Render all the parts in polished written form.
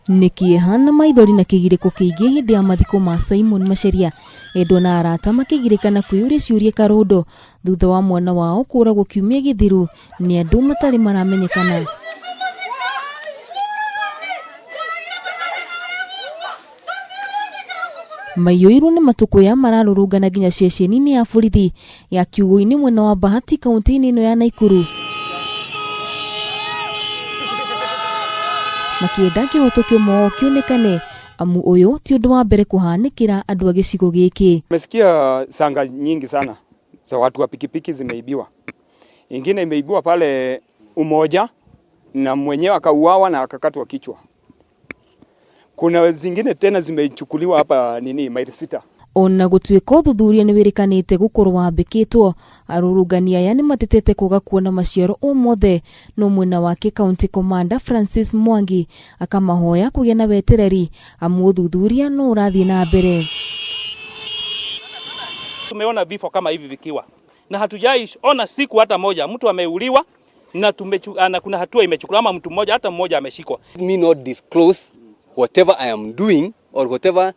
Nikihana maithori na kigiriko kiingi hindi ya mathiko ma Simon Makiria, endwa na arata makigirikana kwiyuria ciuria karundo thutha wa mwana wao kuuragwo kiumia githiru ni andu matari maramenyekana. Maiyuirwo ni matuko ya mararurungana nginya ceceni-ini ya borithi ya kiugo-ini mwena wa Bahati kaunti-ini ino ya Nakuru. Makienda Kihoto kiumo kionekane amu uyu ti undu wa mbere kuhanikira andu a gicigo giki. Nimesikia sanga nyingi sana za watu wa pikipiki zimeibiwa. Ingine imeibiwa pale Umoja na mwenyewe akauawa na akakatwa kichwa. Kuna zingine tena zimechukuliwa hapa maili 6. Ona gutwika uthuthuria ni wirikanite gukorwo wambikitwo, arurungania aya ni matetete kuga kuona maciaro mothe, no mwena wake County Commander Francis Mwangi akamahoya kugia na wetereri amu uthuthuria no urathie na mbere. Tumeona vifo kama hivi vikiwa na hatujaiona siku hata moja mtu ameuliwa na kuna hatua imechukuliwa ama mtu mmoja hata mmoja ameshikwa. Me not disclose whatever I am doing or whatever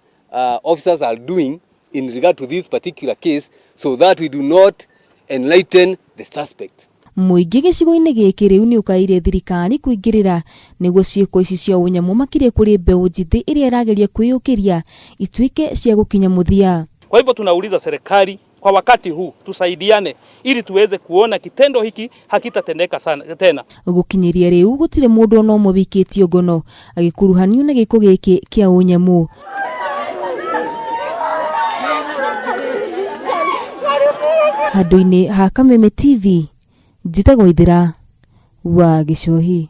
officers are doing in regard to this particular case so that we do not enlighten the suspect. Muingi gicigo-ini giki riu ni ukaire thirikari kuingirira niguo ciiko ici cia unyamu makiria kuri mbeu njithi iria irageria kwiyukiria itwike cia gukinya muthia. Kwa hivyo tunauliza serikali kwa wakati huu tusaidiane ili tuweze kuona kitendo hiki hakitatendeka sana tena. Gukinyiria riu gutire mundu ono mubikitio ngono agikuruhanio na giko giki kia unyamu. Handu-ini ha Kameme TV, njitagwo Ithira wa Gicohi.